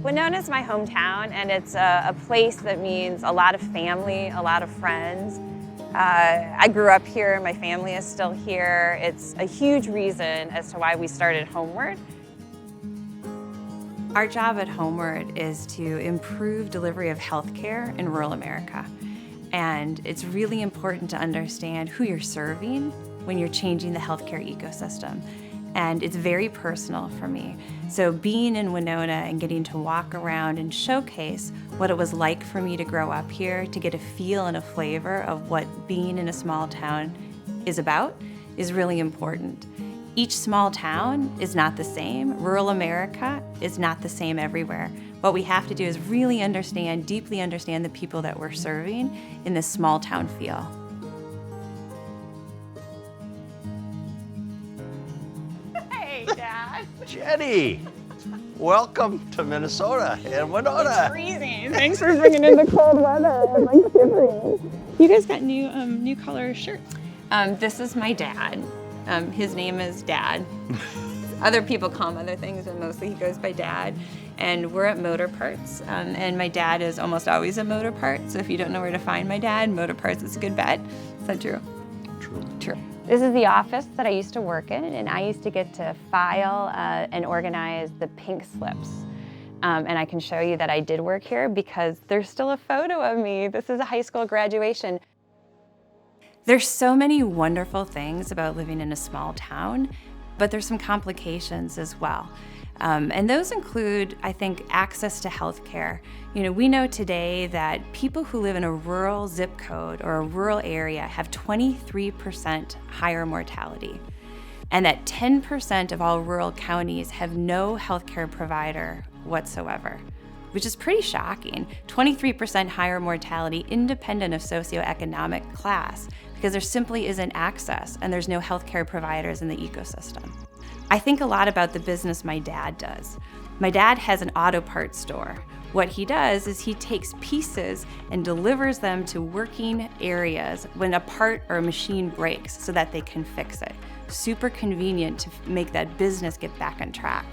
Winona is my hometown, and it's a place that means a lot of family, a lot of friends. I grew up here, my family is still here. It's a huge reason as to why we started Homeward. Our job at Homeward is to improve delivery of healthcare in rural America. And it's really important to understand who you're serving when you're changing the healthcare ecosystem. And it's very personal for me. So being in Winona and getting to walk around and showcase what it was like for me to grow up here, to get a feel and a flavor of what being in a small town is about, is really important. Each small town is not the same. Rural America is not the same everywhere. What we have to do is really understand, deeply understand the people that we're serving in this small town feel. Hey, Dad. Jenny, welcome to Minnesota and Winona. It's freezing. Thanks for bringing in the cold weather. I'm like shivering. You guys got new color shirts. This is my dad. His name is Dad. Other people call him other things, but mostly he goes by Dad. And we're at Motor Parts, and my dad is almost always at Motor Parts. So if you don't know where to find my dad, Motor Parts is a good bet. Is that true? True. True. This is the office that I used to work in, and I used to get to file and organize the pink slips. And I can show you that I did work here because there's still a photo of me. This is a high school graduation. There's so many wonderful things about living in a small town, but there's some complications as well. And those include, I think, access to healthcare. You know, we know today that people who live in a rural zip code or a rural area have 23% higher mortality, and that 10% of all rural counties have no healthcare provider whatsoever, which is pretty shocking. 23% higher mortality independent of socioeconomic class, because there simply isn't access and there's no healthcare providers in the ecosystem. I think a lot about the business my dad does. My dad has an auto parts store. What he does is he takes pieces and delivers them to working areas when a part or a machine breaks so that they can fix it. Super convenient to make that business get back on track.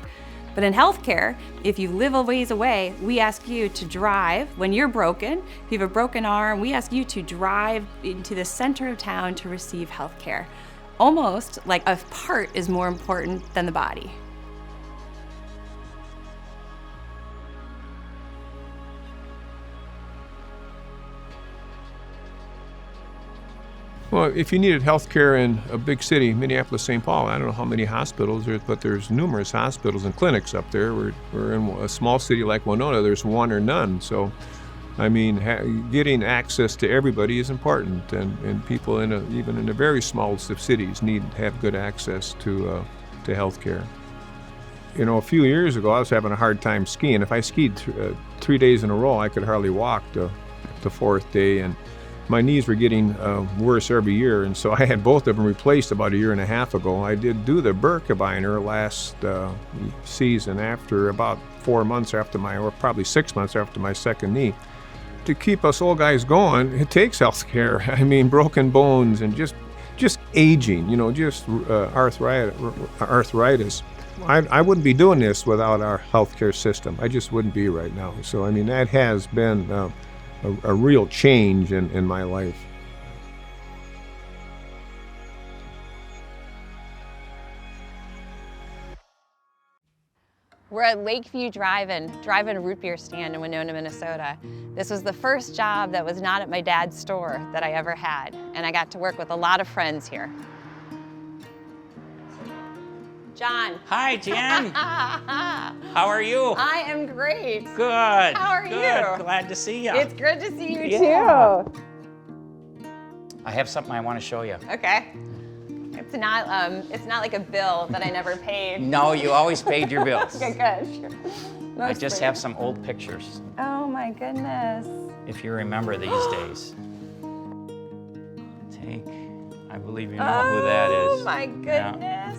But in healthcare, if you live a ways away, we ask you to drive when you're broken. If you have a broken arm, we ask you to drive into the center of town to receive healthcare. Almost like a part is more important than the body. Well, if you needed health care in a big city, Minneapolis, St. Paul, I don't know how many hospitals, but there's numerous hospitals and clinics up there. We're in a small city like Winona, there's one or none. So, I mean, getting access to everybody is important, and people even in the very smallest of cities need to have good access to health care. You know, a few years ago, I was having a hard time skiing. If I skied 3 days in a row, I could hardly walk the fourth day, and my knees were getting worse every year, and so I had both of them replaced about a year and a half ago. I did do the Birkebeiner last season after about 4 months after or probably 6 months after my second knee. To keep us old guys going, it takes health care. I mean, broken bones and just aging, you know, just arthritis. I wouldn't be doing this without our healthcare system. I just wouldn't be right now. So, I mean, that has been a real change in my life. We're at Lakeview Drive-In root beer stand in Winona, Minnesota. This was the first job that was not at my dad's store that I ever had, and I got to work with a lot of friends here. John. Hi, Jen. How are you? I am great. Good. How are you? Glad to see you. It's good to see you Yeah. too. I have something I want to show you. Okay. It's not like a bill that I never paid. No, you always paid your bills. Okay, good. I just have some old pictures, Oh my goodness. if you remember these days. I believe you know who that is. Oh my goodness. Yeah.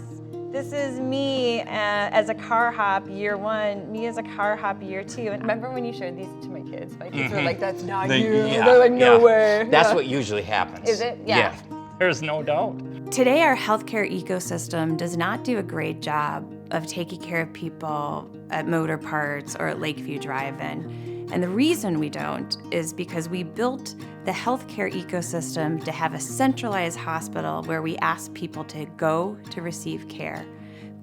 This is me as a car hop year one, me as a car hop year two. And remember when you showed these to my kids? My kids were like, that's not you. Yeah, They're like, no yeah. way. That's Yeah. what usually happens. Is it? Yeah. There's no doubt. Today, our healthcare ecosystem does not do a great job of taking care of people at Motor Parts or at Lakeview Drive-In. And the reason we don't is because we built the healthcare ecosystem to have a centralized hospital where we ask people to go to receive care.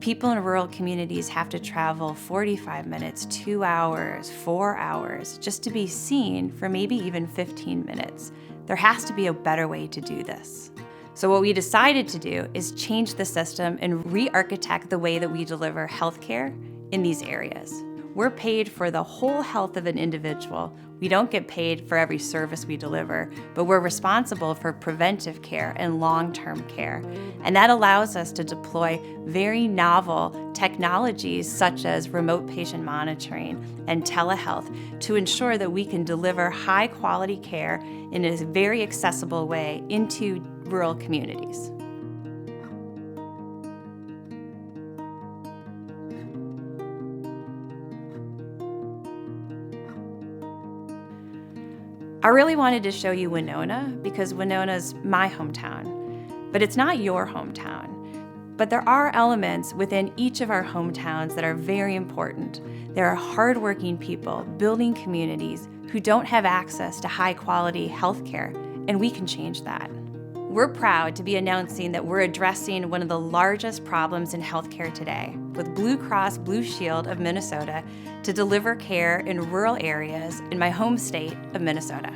People in rural communities have to travel 45 minutes, 2 hours, 4 hours just to be seen for maybe even 15 minutes. There has to be a better way to do this. So what we decided to do is change the system and re-architect the way that we deliver healthcare in these areas. We're paid for the whole health of an individual. We don't get paid for every service we deliver, but we're responsible for preventive care and long-term care. And that allows us to deploy very novel technologies such as remote patient monitoring and telehealth to ensure that we can deliver high-quality care in a very accessible way into rural communities. I really wanted to show you Winona because Winona's my hometown, but it's not your hometown. But there are elements within each of our hometowns that are very important. There are hardworking people building communities who don't have access to high-quality healthcare, and we can change that. We're proud to be announcing that we're addressing one of the largest problems in healthcare today with Blue Cross Blue Shield of Minnesota to deliver care in rural areas in my home state of Minnesota.